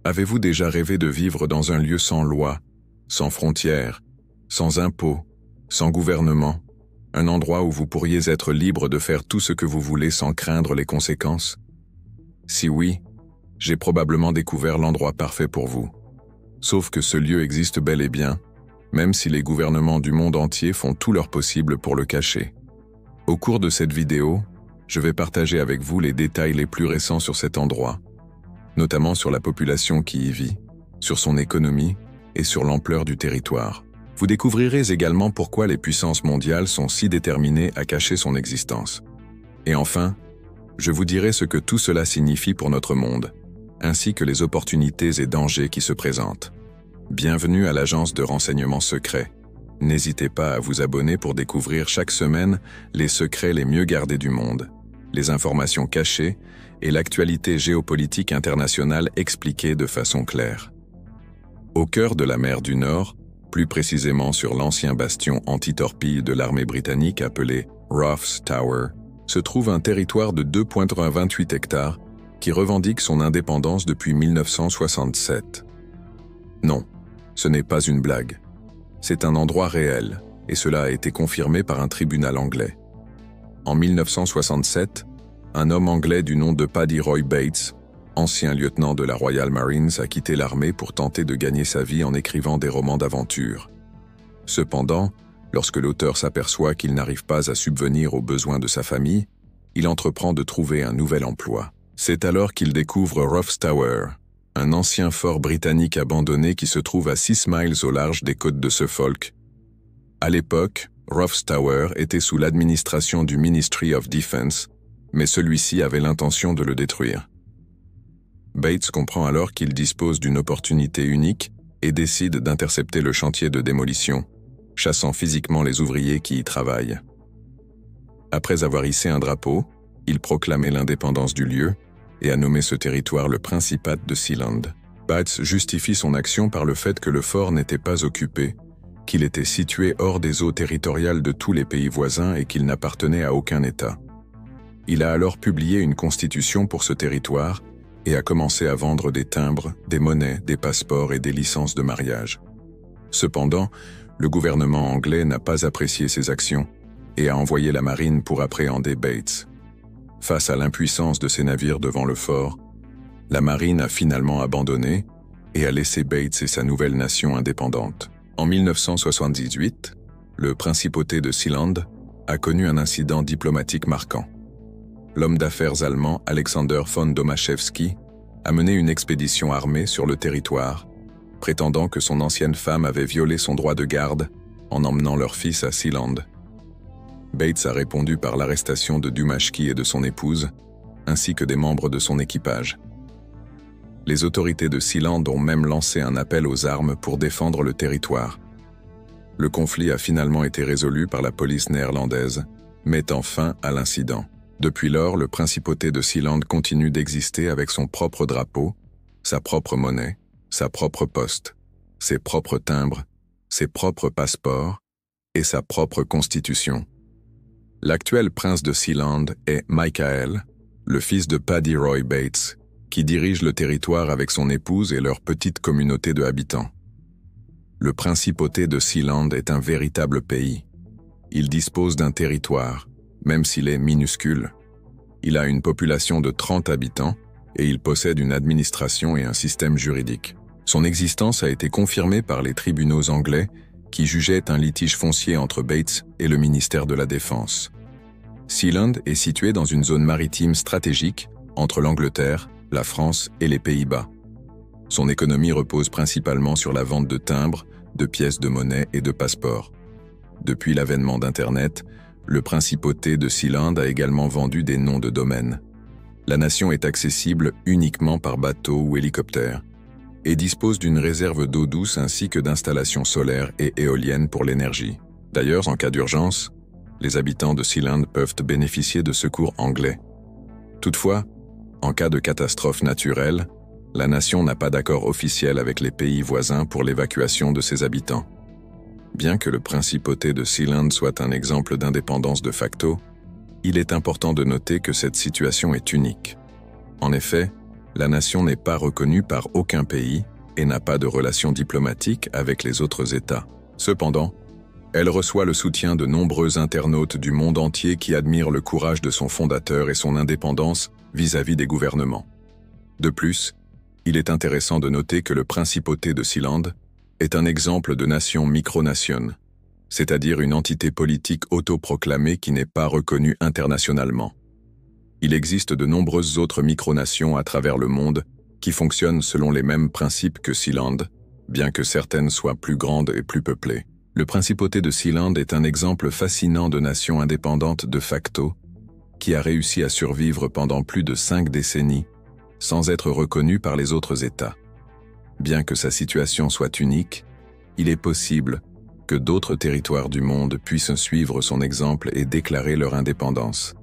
Avez-vous déjà rêvé de vivre dans un lieu sans loi, sans frontières, sans impôts, sans gouvernement, un endroit où vous pourriez être libre de faire tout ce que vous voulez sans craindre les conséquences? Si oui, j'ai probablement découvert l'endroit parfait pour vous. Sauf que ce lieu existe bel et bien, même si les gouvernements du monde entier font tout leur possible pour le cacher. Au cours de cette vidéo, je vais partager avec vous les détails les plus récents sur cet endroit, notamment sur la population qui y vit, sur son économie et sur l'ampleur du territoire. Vous découvrirez également pourquoi les puissances mondiales sont si déterminées à cacher son existence. Et enfin, je vous dirai ce que tout cela signifie pour notre monde, ainsi que les opportunités et dangers qui se présentent. Bienvenue à l'agence de renseignement secret. N'hésitez pas à vous abonner pour découvrir chaque semaine les secrets les mieux gardés du monde, les informations cachées et l'actualité géopolitique internationale expliquée de façon claire. Au cœur de la mer du Nord, plus précisément sur l'ancien bastion anti-torpille de l'armée britannique appelé Ruff's Tower, se trouve un territoire de 2,28 hectares qui revendique son indépendance depuis 1967. Non, ce n'est pas une blague. C'est un endroit réel, et cela a été confirmé par un tribunal anglais. En 1967, un homme anglais du nom de Paddy Roy Bates, ancien lieutenant de la Royal Marines, a quitté l'armée pour tenter de gagner sa vie en écrivant des romans d'aventure. Cependant, lorsque l'auteur s'aperçoit qu'il n'arrive pas à subvenir aux besoins de sa famille, il entreprend de trouver un nouvel emploi. C'est alors qu'il découvre Ruff's Tower, un ancien fort britannique abandonné qui se trouve à 6 miles au large des côtes de Suffolk. À l'époque, Ruff's Tower était sous l'administration du Ministry of Defence, mais celui-ci avait l'intention de le détruire. Bates comprend alors qu'il dispose d'une opportunité unique et décide d'intercepter le chantier de démolition, chassant physiquement les ouvriers qui y travaillent. Après avoir hissé un drapeau, il proclamait l'indépendance du lieu et a nommé ce territoire le Principat de Sealand. Bates justifie son action par le fait que le fort n'était pas occupé, qu'il était situé hors des eaux territoriales de tous les pays voisins et qu'il n'appartenait à aucun État. Il a alors publié une constitution pour ce territoire et a commencé à vendre des timbres, des monnaies, des passeports et des licences de mariage. Cependant, le gouvernement anglais n'a pas apprécié ces actions et a envoyé la marine pour appréhender Bates. Face à l'impuissance de ses navires devant le fort, la marine a finalement abandonné et a laissé Bates et sa nouvelle nation indépendante. En 1978, le principauté de Sealand a connu un incident diplomatique marquant. L'homme d'affaires allemand Alexander von Domaszewski a mené une expédition armée sur le territoire, prétendant que son ancienne femme avait violé son droit de garde en emmenant leur fils à Sealand. Bates a répondu par l'arrestation de Domaszewski et de son épouse, ainsi que des membres de son équipage. Les autorités de Sealand ont même lancé un appel aux armes pour défendre le territoire. Le conflit a finalement été résolu par la police néerlandaise, mettant fin à l'incident. Depuis lors, le principauté de Sealand continue d'exister avec son propre drapeau, sa propre monnaie, sa propre poste, ses propres timbres, ses propres passeports et sa propre constitution. L'actuel prince de Sealand est Michael, le fils de Paddy Roy Bates, qui dirige le territoire avec son épouse et leur petite communauté de habitants. Le principauté de Sealand est un véritable pays. Il dispose d'un territoire, même s'il est minuscule. Il a une population de 30 habitants et il possède une administration et un système juridique. Son existence a été confirmée par les tribunaux anglais qui jugeaient un litige foncier entre Bates et le ministère de la Défense. Sealand est situé dans une zone maritime stratégique entre l'Angleterre, la France et les Pays-Bas. Son économie repose principalement sur la vente de timbres, de pièces de monnaie et de passeports. Depuis l'avènement d'Internet, le principauté de Sealand a également vendu des noms de domaine. La nation est accessible uniquement par bateau ou hélicoptère et dispose d'une réserve d'eau douce ainsi que d'installations solaires et éoliennes pour l'énergie. D'ailleurs, en cas d'urgence, les habitants de Sealand peuvent bénéficier de secours anglais. Toutefois, en cas de catastrophe naturelle, la nation n'a pas d'accord officiel avec les pays voisins pour l'évacuation de ses habitants. Bien que le principauté de Sealand soit un exemple d'indépendance de facto, il est important de noter que cette situation est unique. En effet, La nation n'est pas reconnue par aucun pays et n'a pas de relations diplomatiques avec les autres États. Cependant, elle reçoit le soutien de nombreux internautes du monde entier qui admirent le courage de son fondateur et son indépendance vis-à-vis des gouvernements. De plus, il est intéressant de noter que le Principauté de Sealand est un exemple de nation micronation, c'est-à-dire une entité politique autoproclamée qui n'est pas reconnue internationalement. Il existe de nombreuses autres micronations à travers le monde qui fonctionnent selon les mêmes principes que Sealand, bien que certaines soient plus grandes et plus peuplées. Le Principauté de Sealand est un exemple fascinant de nation indépendante de facto qui a réussi à survivre pendant plus de 5 décennies sans être reconnue par les autres États. Bien que sa situation soit unique, il est possible que d'autres territoires du monde puissent suivre son exemple et déclarer leur indépendance.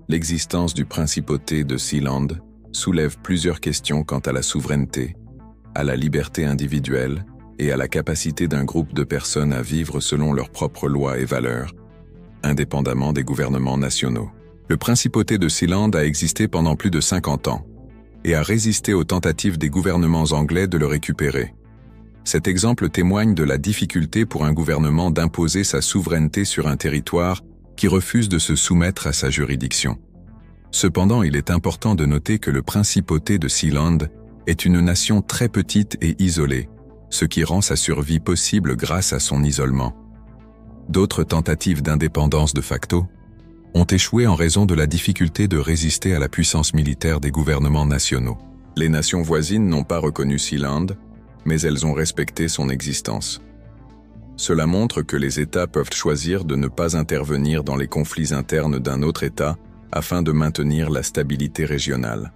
L'existence du Principauté de Sealand soulève plusieurs questions quant à la souveraineté, à la liberté individuelle et à la capacité d'un groupe de personnes à vivre selon leurs propres lois et valeurs, indépendamment des gouvernements nationaux. Le Principauté de Sealand a existé pendant plus de 50 ans et a résisté aux tentatives des gouvernements anglais de le récupérer. Cet exemple témoigne de la difficulté pour un gouvernement d'imposer sa souveraineté sur un territoire qui refuse de se soumettre à sa juridiction. Cependant, il est important de noter que le Principauté de Sealand est une nation très petite et isolée, ce qui rend sa survie possible grâce à son isolement. D'autres tentatives d'indépendance de facto ont échoué en raison de la difficulté de résister à la puissance militaire des gouvernements nationaux. Les nations voisines n'ont pas reconnu Sealand, mais elles ont respecté son existence. Cela montre que les États peuvent choisir de ne pas intervenir dans les conflits internes d'un autre État afin de maintenir la stabilité régionale.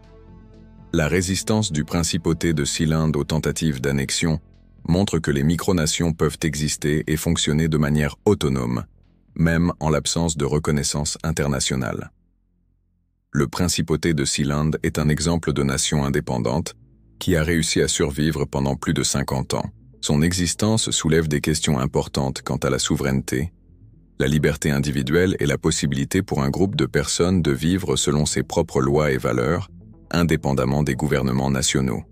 La résistance du Principauté de Sealand aux tentatives d'annexion montre que les micronations peuvent exister et fonctionner de manière autonome, même en l'absence de reconnaissance internationale. Le Principauté de Sealand est un exemple de nation indépendante qui a réussi à survivre pendant plus de 50 ans. Son existence soulève des questions importantes quant à la souveraineté, la liberté individuelle et la possibilité pour un groupe de personnes de vivre selon ses propres lois et valeurs, indépendamment des gouvernements nationaux.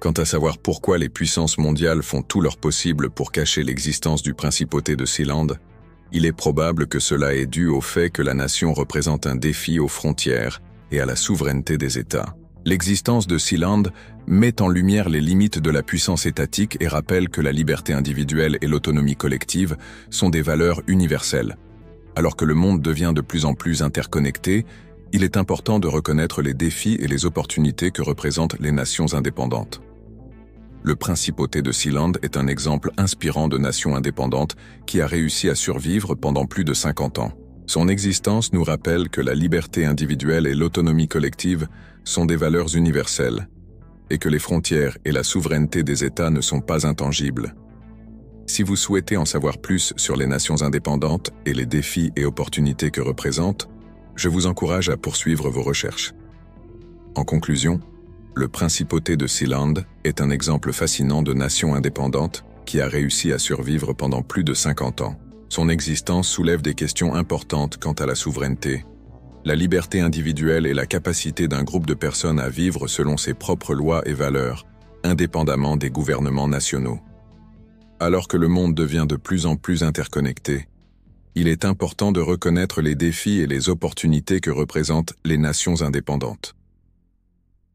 Quant à savoir pourquoi les puissances mondiales font tout leur possible pour cacher l'existence du Principauté de Sealand, il est probable que cela est dû au fait que la nation représente un défi aux frontières et à la souveraineté des États. L'existence de Sealand met en lumière les limites de la puissance étatique et rappelle que la liberté individuelle et l'autonomie collective sont des valeurs universelles. Alors que le monde devient de plus en plus interconnecté, il est important de reconnaître les défis et les opportunités que représentent les nations indépendantes. Le Principauté de Sealand est un exemple inspirant de nation indépendante qui a réussi à survivre pendant plus de 50 ans. Son existence nous rappelle que la liberté individuelle et l'autonomie collective sont des valeurs universelles, et que les frontières et la souveraineté des États ne sont pas intangibles. Si vous souhaitez en savoir plus sur les nations indépendantes et les défis et opportunités que représentent, je vous encourage à poursuivre vos recherches. En conclusion, le Principauté de Sealand est un exemple fascinant de nation indépendante qui a réussi à survivre pendant plus de 50 ans. Son existence soulève des questions importantes quant à la souveraineté, la liberté individuelle et la capacité d'un groupe de personnes à vivre selon ses propres lois et valeurs, indépendamment des gouvernements nationaux. Alors que le monde devient de plus en plus interconnecté, il est important de reconnaître les défis et les opportunités que représentent les nations indépendantes.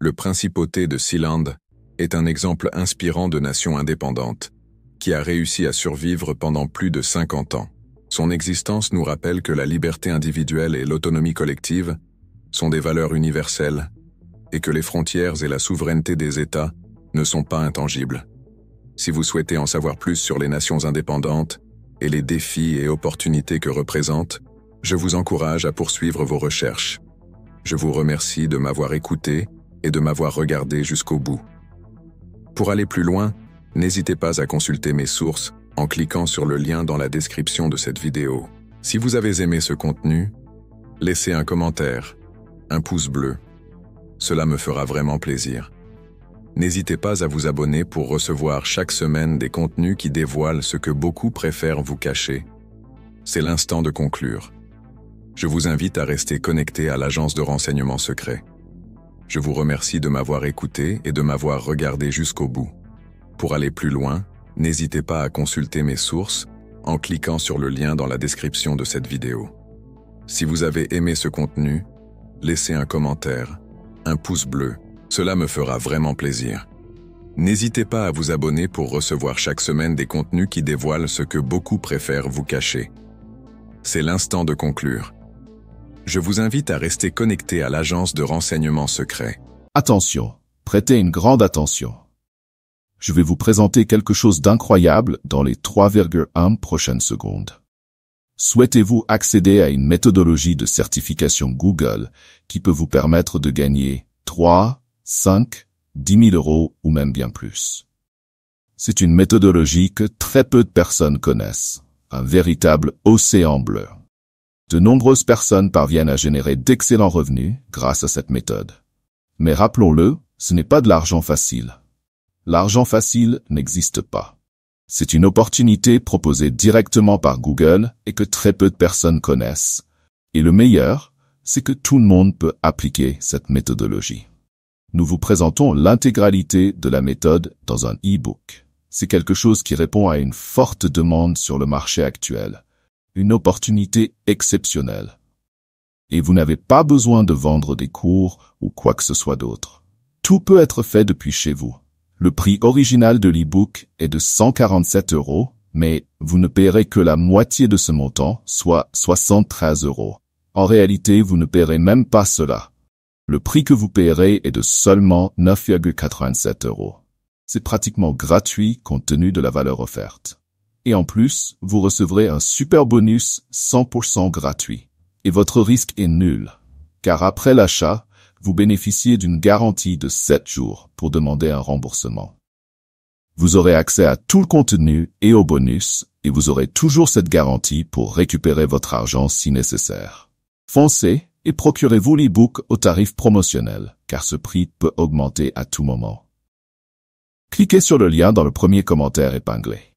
Le Principauté de Sealand est un exemple inspirant de nation indépendante, qui a réussi à survivre pendant plus de 50 ans. Son existence nous rappelle que la liberté individuelle et l'autonomie collective sont des valeurs universelles et que les frontières et la souveraineté des États ne sont pas intangibles. Si vous souhaitez en savoir plus sur les nations indépendantes et les défis et opportunités que représentent, je vous encourage à poursuivre vos recherches. Je vous remercie de m'avoir écouté et de m'avoir regardé jusqu'au bout. Pour aller plus loin, n'hésitez pas à consulter mes sources en cliquant sur le lien dans la description de cette vidéo. Si vous avez aimé ce contenu, laissez un commentaire, un pouce bleu. Cela me fera vraiment plaisir. N'hésitez pas à vous abonner pour recevoir chaque semaine des contenus qui dévoilent ce que beaucoup préfèrent vous cacher. C'est l'instant de conclure. Je vous invite à rester connecté à l'agence de renseignement secret. Je vous remercie de m'avoir écouté et de m'avoir regardé jusqu'au bout. Pour aller plus loin, n'hésitez pas à consulter mes sources en cliquant sur le lien dans la description de cette vidéo. Si vous avez aimé ce contenu, laissez un commentaire, un pouce bleu, cela me fera vraiment plaisir. N'hésitez pas à vous abonner pour recevoir chaque semaine des contenus qui dévoilent ce que beaucoup préfèrent vous cacher. C'est l'instant de conclure. Je vous invite à rester connecté à l'agence de renseignement secret. Attention, prêtez une grande attention. Je vais vous présenter quelque chose d'incroyable dans les 3,1 prochaines secondes. Souhaitez-vous accéder à une méthodologie de certification Google qui peut vous permettre de gagner 3, 5, 10 000 euros ou même bien plus? C'est une méthodologie que très peu de personnes connaissent, un véritable océan bleu. De nombreuses personnes parviennent à générer d'excellents revenus grâce à cette méthode. Mais rappelons-le, ce n'est pas de l'argent facile. L'argent facile n'existe pas. C'est une opportunité proposée directement par Google et que très peu de personnes connaissent. Et le meilleur, c'est que tout le monde peut appliquer cette méthodologie. Nous vous présentons l'intégralité de la méthode dans un e-book. C'est quelque chose qui répond à une forte demande sur le marché actuel. Une opportunité exceptionnelle. Et vous n'avez pas besoin de vendre des cours ou quoi que ce soit d'autre. Tout peut être fait depuis chez vous. Le prix original de l'e-book est de 147 €, mais vous ne paierez que la moitié de ce montant, soit 73 €. En réalité, vous ne paierez même pas cela. Le prix que vous paierez est de seulement 9,87 €. C'est pratiquement gratuit compte tenu de la valeur offerte. Et en plus, vous recevrez un super bonus 100% gratuit. Et votre risque est nul, car après l'achat, vous bénéficiez d'une garantie de 7 jours pour demander un remboursement. Vous aurez accès à tout le contenu et aux bonus, et vous aurez toujours cette garantie pour récupérer votre argent si nécessaire. Foncez et procurez-vous l'e-book au tarif promotionnel, car ce prix peut augmenter à tout moment. Cliquez sur le lien dans le premier commentaire épinglé.